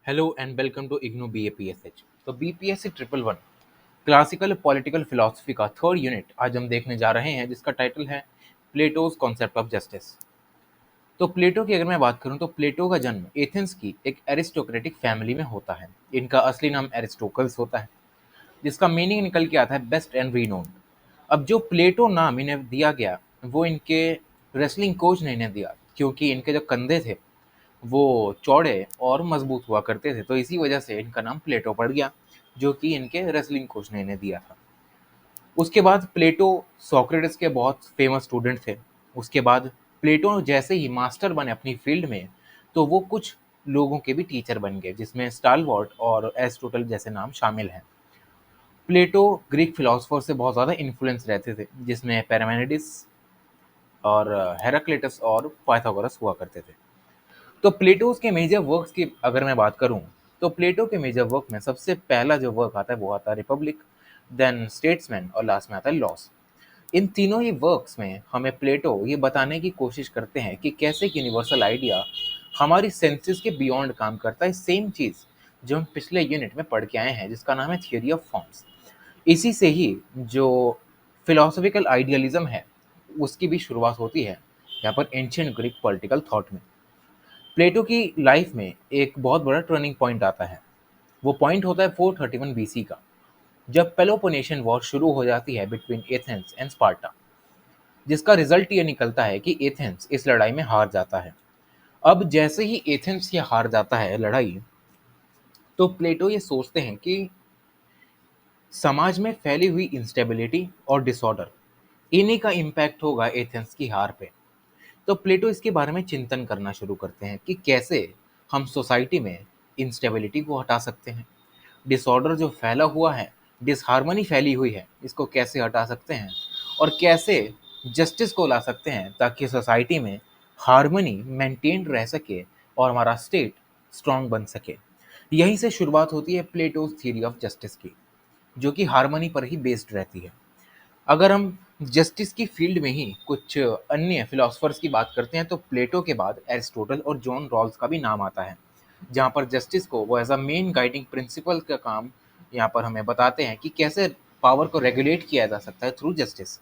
Hello and welcome to IGNOU BAPSH। तो BPSC 111 classical political philosophy का third unit आज हम देखने जा रहे हैं, जिसका टाइटल है प्लेटोज कॉन्सेप्ट ऑफ जस्टिस। तो प्लेटो की अगर मैं बात करूं तो प्लेटो का जन्म एथेंस की एक एरिस्टोक्रेटिक फैमिली में होता है। इनका असली नाम एरिस्टोकल्स होता है, जिसका मीनिंग निकल के आता है बेस्ट एंड रीनोन। अब जो प्लेटो नाम इन्हें दिया गया वो इनके रेसलिंग कोच ने इन्हें दिया, क्योंकि इनके जो कंधे थे वो चौड़े और मजबूत हुआ करते थे, तो इसी वजह से इनका नाम प्लेटो पड़ गया, जो कि इनके रेसलिंग कोच ने इन्हें दिया था। उसके बाद प्लेटो सोक्रेटिस के बहुत फेमस स्टूडेंट थे। उसके बाद प्लेटो जैसे ही मास्टर बने अपनी फील्ड में, तो वो कुछ लोगों के भी टीचर बन गए, जिसमें स्टालवर्ट और एरिस्टोटल जैसे नाम शामिल हैं। प्लेटो ग्रीक फिलोसफर से बहुत ज़्यादा इन्फ्लुएंस रहते थे, जिसमें पैरामेनिडिस और हेराक्लिटस और पाइथागोरस हुआ करते थे। तो प्लेटोस के मेजर वर्क्स की अगर मैं बात करूं, तो प्लेटो के मेजर वर्क में सबसे पहला जो वर्क आता है वो आता है रिपब्लिक, देन स्टेट्समैन और लास्ट में आता है लॉस। इन तीनों ही वर्क्स में हमें प्लेटो ये बताने की कोशिश करते हैं कि कैसे एक यूनिवर्सल आइडिया हमारी सेंसेस के बियॉन्ड काम करता है। सेम चीज़ जो हम पिछले यूनिट में पढ़ के आए हैं, जिसका नाम है थियोरी ऑफ फॉर्म्स। इसी से ही जो फिलोसफिकल आइडियलिज्म है उसकी भी शुरुआत होती है यहाँ पर एंशियंट ग्रीक पॉलिटिकल थॉट में। प्लेटो की लाइफ में एक बहुत बड़ा टर्निंग पॉइंट आता है। वो पॉइंट होता है 431 BC का, जब पेलोपोनेशियन वॉर शुरू हो जाती है बिटवीन एथेंस एंड स्पार्टा, जिसका रिजल्ट ये निकलता है कि एथेंस इस लड़ाई में हार जाता है। अब जैसे ही एथेंस ये हार जाता है लड़ाई, तो प्लेटो ये सोचते हैं कि समाज में फैली हुई इंस्टेबिलिटी और डिसऑर्डर, इन्हीं का इम्पैक्ट होगा एथेंस की हार पे। तो प्लेटो इसके बारे में चिंतन करना शुरू करते हैं कि कैसे हम सोसाइटी में इंस्टेबिलिटी को हटा सकते हैं, डिसऑर्डर जो फैला हुआ है, डिसहार्मनी फैली हुई है, इसको कैसे हटा सकते हैं, और कैसे जस्टिस को ला सकते हैं ताकि सोसाइटी में हार्मनी मेंटेन रह सके और हमारा स्टेट स्ट्रांग बन सके। यहीं से शुरुआत होती है प्लेटोज थ्योरी ऑफ जस्टिस की, जो कि हार्मनी पर ही बेस्ड रहती है। अगर हम जस्टिस की फील्ड में ही कुछ अन्य फिलोसफर्स की बात करते हैं, तो प्लेटो के बाद एरिस्टोटल और जॉन रॉल्स का भी नाम आता है, जहाँ पर जस्टिस को वो as a main guiding principle का काम यहाँ पर हमें बताते हैं कि कैसे पावर को रेगुलेट किया जा सकता है थ्रू जस्टिस।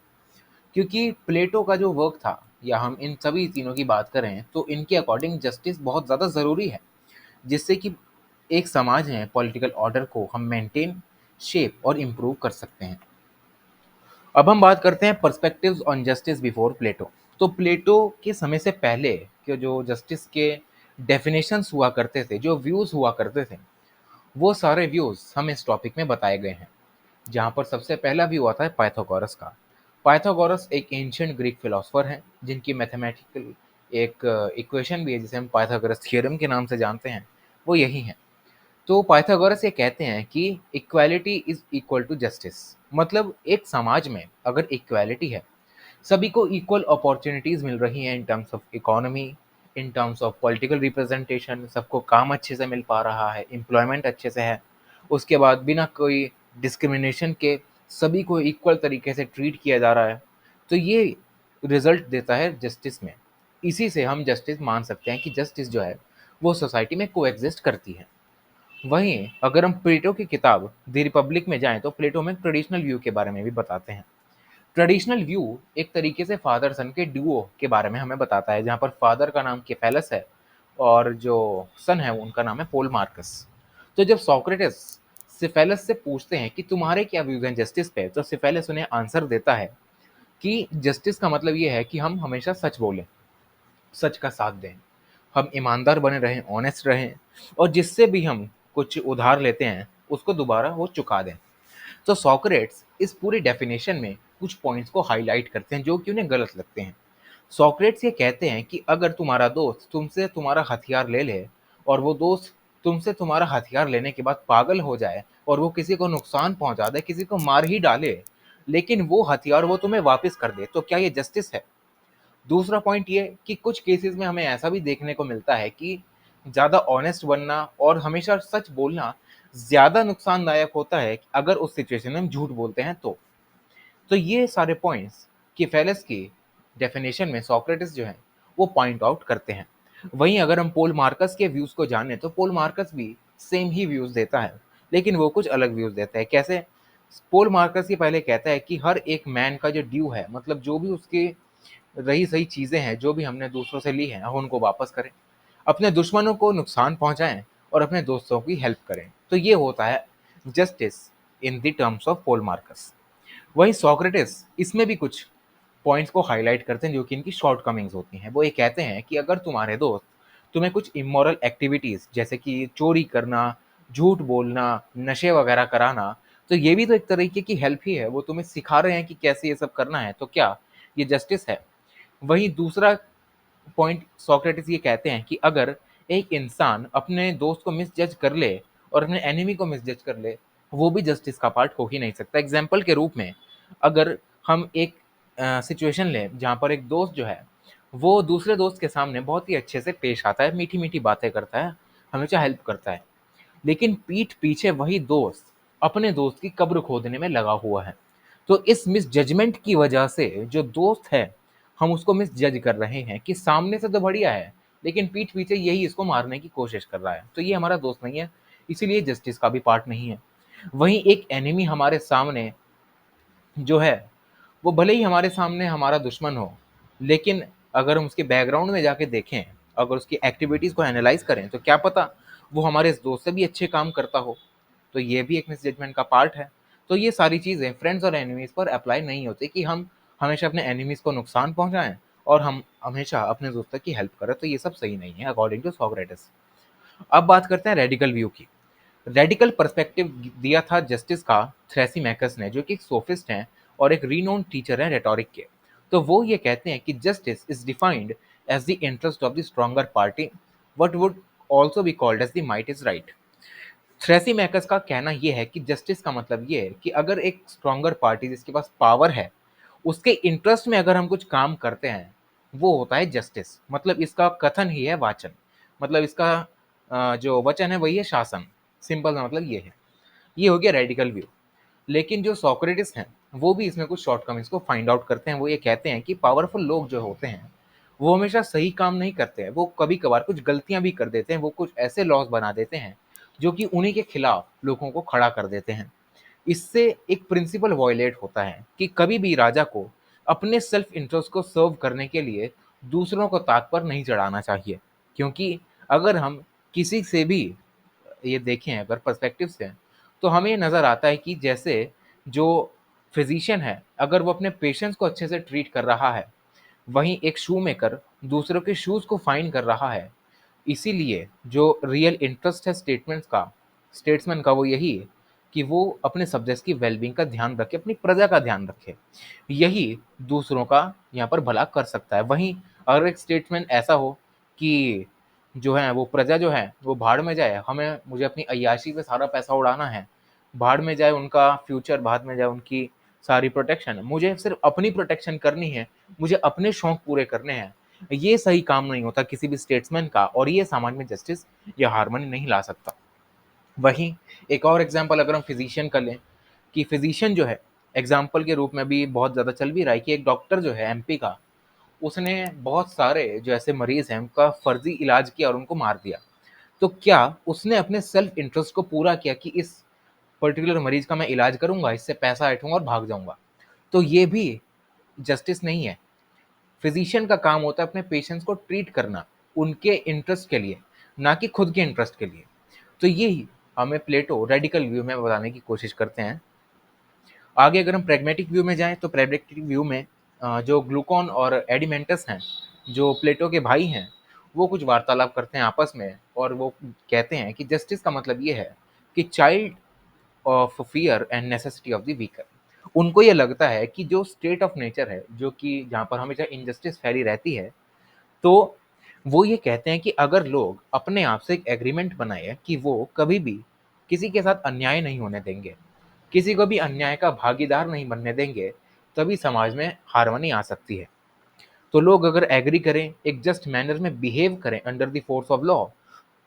क्योंकि प्लेटो का जो वर्क था, या हम इन सभी तीनों की बात करें, तो इनके अकॉर्डिंग जस्टिस बहुत ज़्यादा ज़रूरी है, जिससे कि एक समाज है पॉलिटिकल ऑर्डर को हम मेंटेन, शेप और इम्प्रूव कर सकते हैं। अब हम बात करते हैं पर्सपेक्टिव्स ऑन जस्टिस बिफोर प्लेटो। तो प्लेटो के समय से पहले के जो जस्टिस के डेफिनेशंस हुआ करते थे, जो व्यूज़ हुआ करते थे, वो सारे व्यूज़ हम इस टॉपिक में बताए गए हैं। जहाँ पर सबसे पहला व्यू आता है पाइथागोरस का। पाइथागोरस एक एंशियंट ग्रीक फिलोसफर हैं, जिनकी मैथमेटिकल एक इक्वेशन भी है, जिसे हम पाइथागोरस थ्योरम के नाम से जानते हैं, वो यही है। तो पाइथागोरस ये कहते हैं कि equality is equal to justice. मतलब एक समाज में अगर इक्वालिटी है, सभी को इक्वल अपॉर्चुनिटीज मिल रही हैं in terms of economy, in terms of political representation, सबको काम अच्छे से मिल पा रहा है, एम्प्लॉयमेंट अच्छे से है, उसके बाद बिना कोई डिस्क्रिमिनेशन के सभी को इक्वल तरीके से ट्रीट किया जा रहा है, तो ये रिजल्ट देता है जस्टिस में। इसी से हम जस्टिस मान सकते हैं कि जस्टिस जो है वो सोसाइटी में कोएग्जिस्ट करती है। वहीं अगर हम प्लेटो की किताब द रिपब्लिक में जाएं, तो प्लेटो में ट्रेडिशनल व्यू के बारे में भी बताते हैं। ट्रेडिशनल व्यू एक तरीके से फादर सन के डुओ के बारे में हमें बताता है, जहाँ पर फादर का नाम केफेलस है और जो सन है उनका नाम है पोल मार्कस। तो जब सोक्रेटिस सिफेलस से पूछते हैं कि तुम्हारे क्या व्यूज हैं जस्टिस पे, तो सिफेलस उन्हें आंसर देता है कि जस्टिस का मतलब ये है कि हम हमेशा सच बोलें, सच का साथ दें, हम ईमानदार बने रहें, ऑनेस्ट रहें, और जिससे भी हम कुछ उधार लेते हैं उसको दोबारा वो चुका दें। तो सॉक्रेट्स इस पूरी डेफिनेशन में कुछ पॉइंट्स को हाईलाइट करते हैं जो कि उन्हें गलत लगते हैं। सॉक्रेट्स ये कहते हैं कि अगर तुम्हारा दोस्त तुमसे तुम्हारा हथियार ले ले, और वो दोस्त तुमसे तुम्हारा हथियार लेने के बाद पागल हो जाए और वो किसी को नुकसान पहुंचा दे, किसी को मार ही डाले, लेकिन वो हथियार वो तुम्हें वापस कर दे, तो क्या ये जस्टिस है? दूसरा पॉइंट ये कि कुछ केसेस में हमें ऐसा भी देखने को मिलता है कि ज़्यादा ऑनेस्ट बनना और हमेशा सच बोलना ज़्यादा नुकसानदायक होता है अगर उस सिचुएशन में हम झूठ बोलते हैं तो। तो ये सारे पॉइंट्स किफेलस की डेफिनेशन में सोक्रेटिस जो है वो पॉइंट आउट करते हैं। वहीं अगर हम पोल मार्कस के व्यूज़ को जानें, तो पोल मार्कस भी सेम ही व्यूज़ देता है, लेकिन वो कुछ अलग व्यूज़ देता है। कैसे? पॉल मार्कस ये पहले कहता है कि हर एक मैन का जो ड्यू है, मतलब जो भी उसकी रही सही चीज़ें हैं, जो भी हमने दूसरों से ली हैं, हम उनको वापस करें। अपने दुश्मनों को नुकसान पहुँचाएँ और अपने दोस्तों की हेल्प करें। तो ये होता है justice in the terms of Paul Marcus. वहीं सोक्रेटिस इसमें भी कुछ पॉइंट्स को हाइलाइट करते हैं जो कि इनकी शॉर्टकमिंग्स होती हैं। वो ये कहते हैं कि अगर तुम्हारे दोस्त तुम्हें कुछ इमोरल एक्टिविटीज़ जैसे कि चोरी करना, झूठ बोलना, नशे वगैरह कराना, तो ये भी तो एक तरीके की हेल्प ही है। वो तुम्हें सिखा रहे हैं कि कैसे ये सब करना है, तो क्या ये जस्टिस है? वहीं दूसरा पॉइंट सोक्रेटिस ये कहते हैं कि अगर एक इंसान अपने दोस्त को मिसजज कर ले और अपने एनिमी को मिसजज कर ले, वो भी जस्टिस का पार्ट हो ही नहीं सकता। एग्जाम्पल के रूप में अगर हम एक सिचुएशन लें जहाँ पर एक दोस्त जो है वो दूसरे दोस्त के सामने बहुत ही अच्छे से पेश आता है, मीठी मीठी बातें करता है, हमेशा हेल्प करता है, लेकिन पीठ पीछे वही दोस्त अपने दोस्त की कब्र खोदने में लगा हुआ है। तो इस मिसजजमेंट की वजह से जो दोस्त है, हम उसको मिसजज कर रहे हैं कि सामने से तो बढ़िया है, लेकिन पीठ पीछे यही इसको मारने की कोशिश कर रहा है। तो ये हमारा दोस्त नहीं है, इसीलिए जस्टिस का भी पार्ट नहीं है। वहीं एक एनिमी हमारे सामने जो है, वो भले ही हमारे सामने हमारा दुश्मन हो, लेकिन अगर हम उसके बैकग्राउंड में जाके देखें, अगर उसकी एक्टिविटीज़ को एनालाइज़ करें, तो क्या पता वो हमारे इस दोस्त से भी अच्छे काम करता हो। तो ये भी एक मिसजजमेंट का पार्ट है। तो ये सारी चीज़ें फ्रेंड्स और एनिमीज़ पर अप्लाई नहीं होती कि हम हमेशा अपने एनिमीज़ को नुकसान पहुँचाएँ और हम हमेशा अपने दोस्तों की हेल्प करें, तो ये सब सही नहीं है अकॉर्डिंग टू सोक्रेटिस। अब बात करते हैं रेडिकल व्यू की। रेडिकल पर्सपेक्टिव दिया था जस्टिस का थ्रेसिमैकस ने, जो कि एक सोफिस्ट हैं और एक रीनोन्ड टीचर हैं रेटोरिक के। तो वो ये कहते हैं कि justice is defined as the interest of the stronger party, what would also be called as the might is right. Thrasymachus का कहना ये है कि जस्टिस का मतलब ये है कि अगर एक स्ट्रॉन्गर पार्टी जिसके पास पावर है, उसके इंटरेस्ट में अगर हम कुछ काम करते हैं, वो होता है जस्टिस। मतलब इसका कथन ही है वाचन, मतलब इसका जो वचन है वही है शासन। सिंपल सा मतलब ये है। ये हो गया रेडिकल व्यू। लेकिन जो सोक्रेटिस हैं, वो भी इसमें कुछ शॉर्टकमिंग्स को फाइंड आउट करते हैं। वो ये कहते हैं कि पावरफुल लोग जो होते हैं, वो हमेशा सही काम नहीं करते हैं। वो कभी-कभार कुछ गलतियाँ भी कर देते हैं। वो कुछ ऐसे लॉज़ बना देते हैं, जो कि उन्हीं के खिलाफ लोगों को खड़ा कर देते हैं। इससे एक प्रिंसिपल वॉयलेट होता है कि कभी भी राजा को अपने सेल्फ इंटरेस्ट को सर्व करने के लिए दूसरों को ताक पर नहीं चढ़ाना चाहिए। क्योंकि अगर हम किसी से भी ये देखें अगर पर्सपेक्टिव से, तो हमें ये नज़र आता है कि जैसे जो फिजिशियन है, अगर वो अपने पेशेंट्स को अच्छे से ट्रीट कर रहा है, वहीं एक शू मेकर दूसरों के शूज़ को फाइंड कर रहा है। इसीलिए जो रियल इंटरेस्ट है स्टेट्समैन का वो यही है कि वो अपने सब्जेक्ट्स की वेलबींग का ध्यान रखे, अपनी प्रजा का ध्यान रखे। यही दूसरों का यहाँ पर भला कर सकता है। वहीं अगर एक स्टेट्समैन ऐसा हो कि जो है वो प्रजा जो है वो भाड़ में जाए, मुझे अपनी अय्याशी पे सारा पैसा उड़ाना है, भाड़ में जाए उनका फ्यूचर, भाड़ में जाए उनकी सारी प्रोटेक्शन, मुझे सिर्फ अपनी प्रोटेक्शन करनी है, मुझे अपने शौक पूरे करने हैं। ये सही काम नहीं होता किसी भी स्टेट्समैन का, और ये समाज में जस्टिस या हार्मनी नहीं ला सकता। वहीं एक और एग्जांपल अगर हम फिजिशियन का लें, कि फिजिशियन जो है एग्जांपल के रूप में भी बहुत ज़्यादा चल भी रहा है कि एक डॉक्टर जो है एमपी का, उसने बहुत सारे जो ऐसे मरीज़ हैं उनका फर्जी इलाज किया और उनको मार दिया। तो क्या उसने अपने सेल्फ इंटरेस्ट को पूरा किया कि इस पर्टिकुलर मरीज़ का मैं इलाज करूँगा, इससे पैसा ऐंठूँगा और भाग जाऊँगा? तो ये भी जस्टिस नहीं है। फिजिशियन का काम होता है अपने पेशेंट्स को ट्रीट करना, उनके इंटरेस्ट के लिए, ना कि खुद के इंटरेस्ट के लिए। तो यही हमें प्लेटो रेडिकल व्यू में बताने की कोशिश करते हैं। आगे अगर हम प्रैग्मेटिक व्यू में जाएँ, तो प्रैग्मेटिक व्यू में जो ग्लूकॉन और एडिमेंटस हैं, जो प्लेटो के भाई हैं, वो कुछ वार्तालाप करते हैं आपस में और वो कहते हैं कि जस्टिस का मतलब ये है कि child of fear and necessity of the weaker. उनको ये लगता है कि जो स्टेट ऑफ नेचर है, जो कि जहाँ पर हमेशा इनजस्टिस फैली रहती है, तो वो ये कहते हैं कि अगर लोग अपने आप से एक एग्रीमेंट बनाए कि वो कभी भी किसी के साथ अन्याय नहीं होने देंगे, किसी को भी अन्याय का भागीदार नहीं बनने देंगे, तभी समाज में हार्मनी आ सकती है। तो लोग अगर एग्री करें, एक जस्ट मैनर में बिहेव करें under the force of law,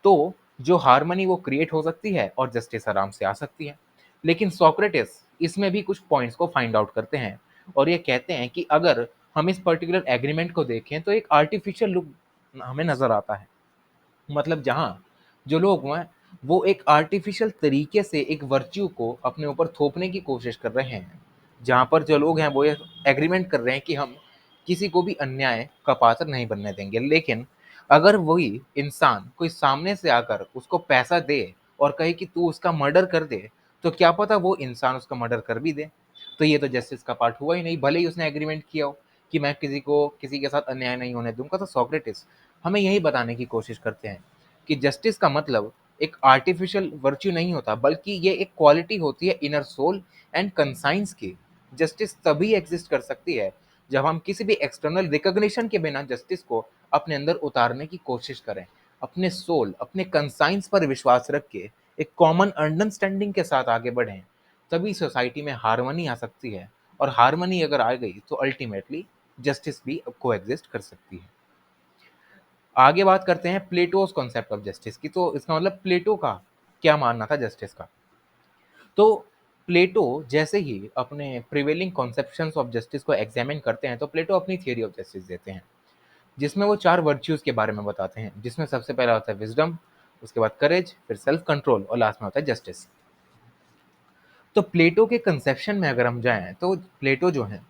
तो जो हार्मनी वो क्रिएट हो सकती है और जस्टिस आराम से आ सकती है। लेकिन सोक्रेटिस इसमें भी कुछ पॉइंट्स को फाइंड आउट करते हैं और ये कहते हैं कि अगर हम इस पर्टिकुलर एग्रीमेंट को देखें तो एक आर्टिफिशियल लुक हमें नज़र आता है। मतलब जहाँ जो लोग हैं वो एक आर्टिफिशियल तरीके से एक वर्च्यू को अपने ऊपर थोपने की कोशिश कर रहे हैं, जहाँ पर जो लोग हैं वो ये एग्रीमेंट कर रहे हैं कि हम किसी को भी अन्याय का पात्र नहीं बनने देंगे। लेकिन अगर वही इंसान कोई सामने से आकर उसको पैसा दे और कहे कि तू उसका मर्डर कर दे, तो क्या पता वो इंसान उसका मर्डर कर भी दे। तो ये तो जस्टिस का पार्ट हुआ ही नहीं, भले ही उसने एग्रीमेंट किया हो कि मैं किसी के साथ अन्याय नहीं होने दूंगा। तो सोक्रेटिस हमें यही बताने की कोशिश करते हैं कि जस्टिस का मतलब एक आर्टिफिशियल वर्च्यू नहीं होता, बल्कि ये एक क्वालिटी होती है इनर सोल एंड कंसाइंस की। जस्टिस तभी एग्जिस्ट कर सकती है जब हम किसी भी एक्सटर्नल रिकॉग्निशन के बिना जस्टिस को अपने अंदर उतारने की कोशिश करें, अपने सोल, अपने कंसाइंस पर विश्वास रख के एक कॉमन अंडरस्टैंडिंग के साथ आगे बढ़ें। तभी सोसाइटी में हार्मनी आ सकती है, और हार्मनी अगर आ गई तो अल्टीमेटली जस्टिस भी को एग्जिस्ट कर सकती है। आगे बात करते हैं प्लेटोस कॉन्सेप्ट ऑफ जस्टिस की। तो इसका मतलब प्लेटो का क्या मानना था जस्टिस का। तो प्लेटो जैसे ही अपने प्रिवेलिंग कॉन्सेप्शंस ऑफ जस्टिस को एग्जामिन करते हैं, तो प्लेटो अपनी थियरी ऑफ जस्टिस देते हैं, जिसमें वो चार वर्च्यूज के बारे में बताते हैं, जिसमें सबसे पहला होता है विजडम, उसके बाद करेज, फिर सेल्फ कंट्रोल और लास्ट में होता है जस्टिस। तो प्लेटो के कंसेप्शन में अगर हम जाएं, तो प्लेटो जो है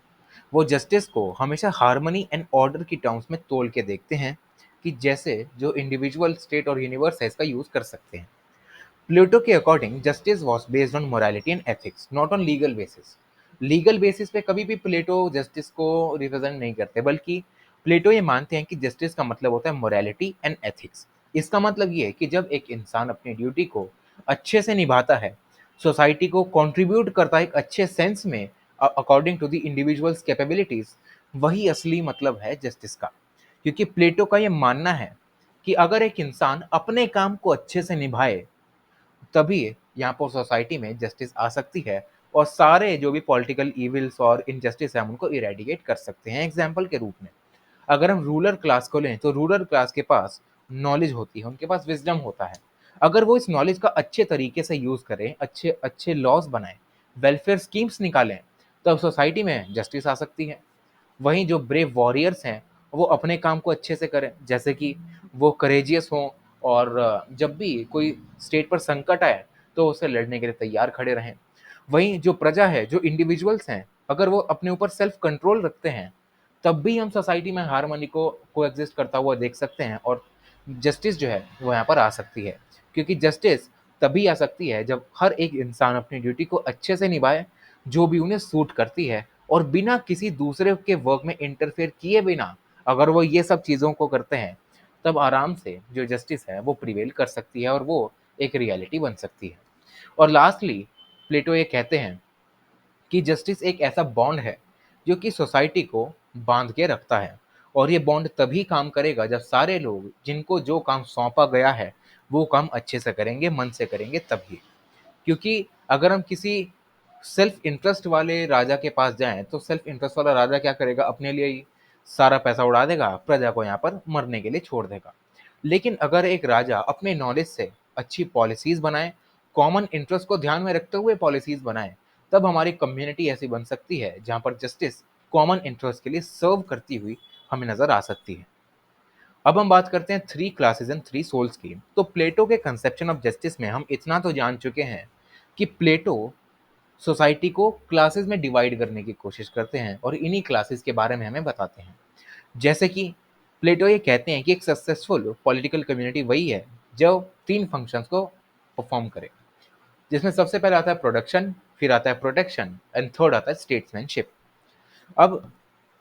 वो जस्टिस को हमेशा हार्मनी एंड ऑर्डर की टर्म्स में तोल के देखते हैं, कि जैसे जो इंडिविजुअल, स्टेट और यूनिवर्स है इसका यूज कर सकते हैं। प्लेटो के according justice was based on morality and ethics, not on legal basis. Legal basis पे कभी भी प्लेटो जस्टिस को रिप्रेजेंट नहीं करते, बल्कि प्लेटो ये मानते हैं कि जस्टिस का मतलब होता है मोरालिटी एंड एथिक्स। इसका मतलब ये है कि जब एक इंसान अपनी ड्यूटी को अच्छे से निभाता है, सोसाइटी को कंट्रीब्यूट करता है एक अच्छे सेंस में, according to the individuals capabilities, वही असली मतलब है जस्टिस का। क्योंकि प्लेटो का ये मानना है कि अगर एक इंसान अपने काम को अच्छे से निभाए, तभी यहाँ पर सोसाइटी में जस्टिस आ सकती है, और सारे जो भी पॉलिटिकल इविल्स और इनजस्टिस है हम उनको इरेडिकेट कर सकते हैं। एग्जाम्पल के रूप में अगर हम रूलर क्लास को लें, तो रूलर क्लास के पास नॉलेज होती है, उनके पास विजडम होता है। अगर वो इस नॉलेज का अच्छे तरीके से यूज करें, अच्छे अच्छे लॉज बनाएं, वेलफेयर स्कीम्स निकालें, तब सोसाइटी में जस्टिस आ सकती है। वहीं जो ब्रेव वॉरियर्स हैं, वो अपने काम को अच्छे से करें, जैसे कि वो करेजियस हों, और जब भी कोई स्टेट पर संकट आए तो उसे लड़ने के लिए तैयार खड़े रहें। वहीं जो प्रजा है, जो इंडिविजुअल्स हैं, अगर वो अपने ऊपर सेल्फ कंट्रोल रखते हैं, तब भी हम सोसाइटी में हार्मनी को कोएग्जिस्ट करता हुआ देख सकते हैं, और जस्टिस जो है वो यहाँ पर आ सकती है। क्योंकि जस्टिस तभी आ सकती है जब हर एक इंसान अपनी ड्यूटी को अच्छे से निभाए, जो भी उन्हें सूट करती है, और बिना किसी दूसरे के वर्क में इंटरफेयर किए बिना अगर वो ये सब चीज़ों को करते हैं, तब आराम से जो जस्टिस है वो प्रिवेल कर सकती है, और वो एक रियलिटी बन सकती है। और लास्टली प्लेटो ये कहते हैं कि जस्टिस एक ऐसा बॉन्ड है जो कि सोसाइटी को बांध के रखता है, और ये बॉन्ड तभी काम करेगा जब सारे लोग जिनको जो काम सौंपा गया है वो काम अच्छे से करेंगे, मन से करेंगे तभी। क्योंकि अगर हम किसी सेल्फ इंटरेस्ट वाले राजा के पास जाएं, तो सेल्फ इंटरेस्ट वाला राजा क्या करेगा, अपने लिए ही सारा पैसा उड़ा देगा, प्रजा को यहाँ पर मरने के लिए छोड़ देगा। लेकिन अगर एक राजा अपने नॉलेज से अच्छी पॉलिसीज बनाए, कॉमन इंटरेस्ट को ध्यान में रखते हुए पॉलिसीज बनाए, तब हमारी कम्युनिटी ऐसी बन सकती है जहाँ पर जस्टिस कॉमन इंटरेस्ट के लिए सर्व करती हुई हमें नजर आ सकती है। अब हम बात करते हैं three classes and three souls की। तो प्लेटो के कंसेप्शन ऑफ जस्टिस में हम इतना तो जान चुके हैं कि प्लेटो सोसाइटी को क्लासेस में डिवाइड करने की कोशिश करते हैं, और इन्हीं क्लासेस के बारे में हमें बताते हैं। जैसे कि प्लेटो ये कहते हैं कि एक सक्सेसफुल पॉलिटिकल कम्युनिटी वही है जो तीन फंक्शंस को परफॉर्म करे, जिसमें सबसे पहले आता है प्रोडक्शन, फिर आता है प्रोटेक्शन एंड थर्ड आता है स्टेट्समैनशिप। अब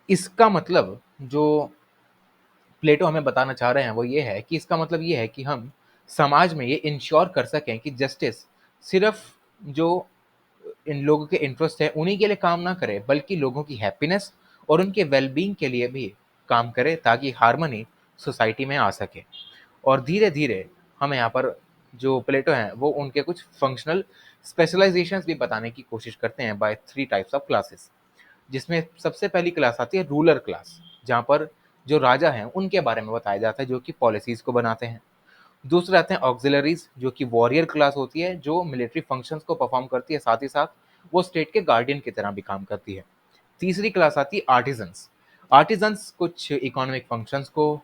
इसका मतलब जो प्लेटो हमें बताना चाह रहे हैं वो ये है कि इसका मतलब ये है कि हम समाज में ये इंश्योर कर सकें कि जस्टिस सिर्फ जो इन लोगों के इंटरेस्ट है उन्हीं के लिए काम ना करे, बल्कि लोगों की हैप्पीनेस और उनके वेलबींग के लिए भी काम करे, ताकि हार्मनी सोसाइटी में आ सके। और धीरे धीरे हमें यहाँ पर जो प्लेटो हैं वो उनके कुछ फंक्शनल स्पेशलाइजेशंस भी बताने की कोशिश करते हैं by three types of classes, जिसमें सबसे पहली क्लास आती है रूलर क्लास, जहाँ पर जो राजा हैं उनके बारे में बताया जाता है जो कि पॉलिसीज को बनाते हैं। दूसरे आते हैं ऑक्सिलरीज, जो कि वॉरियर क्लास होती है, जो मिलिट्री फंक्शंस को परफॉर्म करती है, साथ ही साथ वो स्टेट के गार्डियन की तरह भी काम करती है। तीसरी क्लास आती है आर्टिजन्स। आर्टिजन्स कुछ इकोनॉमिक फंक्शंस को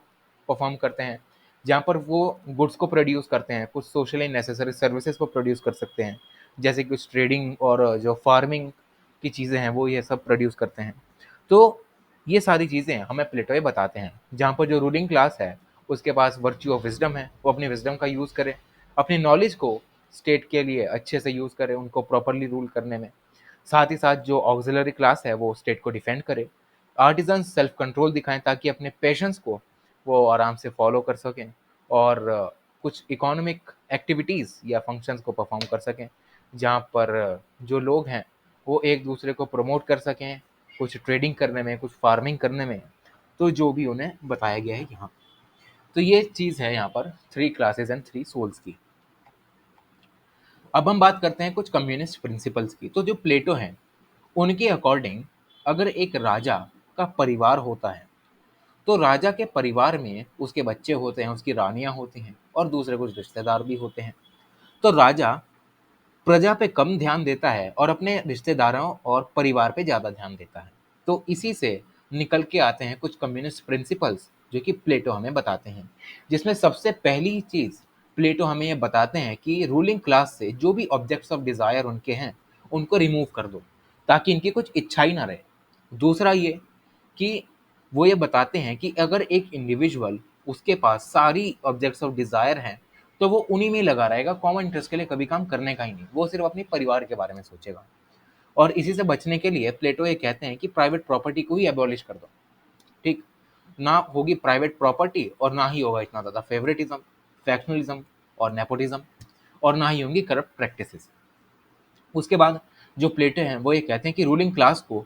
परफॉर्म करते हैं, जहाँ पर वो गुड्स को प्रोड्यूस करते हैं, कुछ सोशली नेसेसरी सर्विसेज को प्रोड्यूस कर सकते हैं, जैसे कुछ ट्रेडिंग और जो फार्मिंग की चीज़ें हैं वो ये सब प्रोड्यूस करते हैं। तो ये सारी चीज़ें हमें प्लेटो ये बताते हैं, जहाँ पर जो रूलिंग क्लास है उसके पास वर्च्यू ऑफ विजडम है, वो अपनी विजडम का यूज़ करे, अपनी नॉलेज को स्टेट के लिए अच्छे से यूज़ करे, उनको प्रॉपरली रूल करने में। साथ ही साथ जो ऑक्सिलरी क्लास है वो स्टेट को डिफेंड करे। आर्टिजन सेल्फ कंट्रोल दिखाएं ताकि अपने पेशेंस को वो आराम से फॉलो कर सकें और कुछ इकोनॉमिक एक्टिविटीज़ या फंक्शंस को परफॉर्म कर सकें, जहाँ पर जो लोग हैं वो एक दूसरे को प्रमोट कर सकें, कुछ ट्रेडिंग करने में, कुछ फार्मिंग करने में। तो जो भी उन्हें बताया गया है यहाँ, तो ये चीज़ है यहाँ पर 3 क्लासेस एंड 3 सोल्स की। अब हम बात करते हैं कुछ कम्युनिस्ट प्रिंसिपल्स की। तो जो प्लेटो हैं उनके अकॉर्डिंग अगर एक राजा का परिवार होता है तो राजा के परिवार में उसके बच्चे होते हैं, उसकी रानियां होती हैं और दूसरे कुछ रिश्तेदार भी होते हैं। तो राजा प्रजा पे कम ध्यान देता है और अपने रिश्तेदारों और परिवार पे ज़्यादा ध्यान देता है। तो इसी से निकल के आते हैं कुछ कम्युनिस्ट प्रिंसिपल्स जो कि प्लेटो हमें बताते हैं, जिसमें सबसे पहली चीज़ प्लेटो हमें ये बताते हैं कि रूलिंग क्लास से जो भी ऑब्जेक्ट्स ऑफ डिज़ायर उनके हैं उनको रिमूव कर दो ताकि इनकी कुछ इच्छा ही ना रहे। दूसरा ये कि वो ये बताते हैं कि अगर एक इंडिविजुअल उसके पास सारी ऑब्जेक्ट्स ऑफ डिज़ायर हैं तो वो उन्हीं में लगा रहेगा, कॉमन इंटरेस्ट के लिए कभी काम करने का ही नहीं, वो सिर्फ अपने परिवार के बारे में सोचेगा। और इसी से बचने के लिए प्लेटो ये कहते हैं कि प्राइवेट प्रॉपर्टी को ही एबॉलिश कर दो। ठीक, ना होगी प्राइवेट प्रॉपर्टी और ना ही होगा इतना ज़्यादा फेवरेटिज्म, फैक्शनलिज्म और नेपोटिज्म, और ना ही होंगी करप्ट प्रैक्टिसेस। उसके बाद जो प्लेटो हैं वो ये कहते हैं कि रूलिंग क्लास को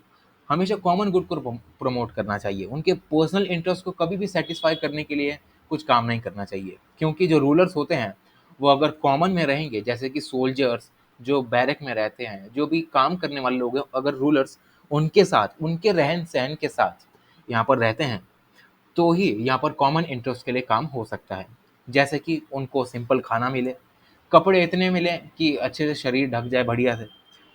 हमेशा कॉमन गुड को प्रमोट करना चाहिए, उनके पर्सनल इंटरेस्ट को कभी भी सेटिस्फाई करने के लिए कुछ काम नहीं करना चाहिए, क्योंकि जो रूलर्स होते हैं वो अगर कॉमन में रहेंगे, जैसे कि सोल्जर्स जो बैरक में रहते हैं, जो भी काम करने वाले लोग हैं, अगर रूलर्स उनके साथ उनके रहन सहन के साथ यहाँ पर रहते हैं तो ही यहाँ पर कॉमन इंटरेस्ट के लिए काम हो सकता है। जैसे कि उनको सिंपल खाना मिले, कपड़े इतने मिले कि अच्छे से शरीर ढक जाए बढ़िया से।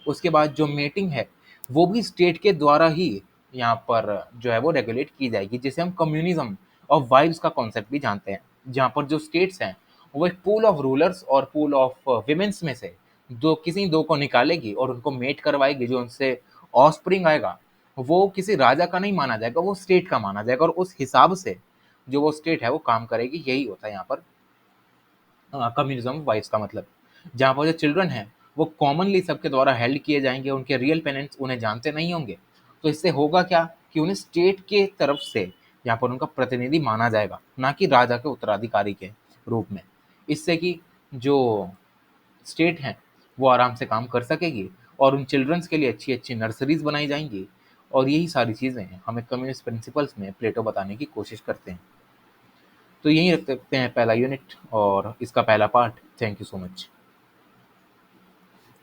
उसके बाद जो मेटिंग है वो भी स्टेट के द्वारा ही यहाँ पर जो है वो रेगुलेट की जाएगी, जिसे हम कम्युनिज्म ऑफ वाइब्स का कॉन्सेप्ट भी जानते हैं, जहाँ पर जो स्टेट्स हैं वो एक पूल ऑफ रूलर्स और पूल ऑफ विमेंस में से दो किसी दो को निकालेगी और उनको मेट करवाएगी, जो उनसे ऑफस्प्रिंग आएगा वो किसी राजा का नहीं माना जाएगा, वो स्टेट का माना जाएगा, और उस हिसाब से जो वो स्टेट है वो काम करेगी। यही होता है यहाँ पर कम्युनिज्म वाइब्स का मतलब, जहाँ पर जो चिल्ड्रन हैं वो कॉमनली सबके द्वारा हेल्ड किए जाएंगे, उनके रियल पेरेंट्स उन्हें जानते नहीं होंगे। तो इससे होगा क्या कि उन्हें स्टेट के तरफ से यहाँ पर उनका प्रतिनिधि माना जाएगा, ना कि राजा के उत्तराधिकारी के रूप में। इससे कि जो स्टेट हैं वो आराम से काम कर सकेगी और उन चिल्ड्रंस के लिए अच्छी अच्छी नर्सरीज बनाई जाएंगी। और यही सारी चीज़ें हमें कम्युनिस्ट प्रिंसिपल्स में प्लेटो बताने की कोशिश करते हैं। तो यहीं रख सकते हैं पहला यूनिट और इसका पहला part. Thank you so much.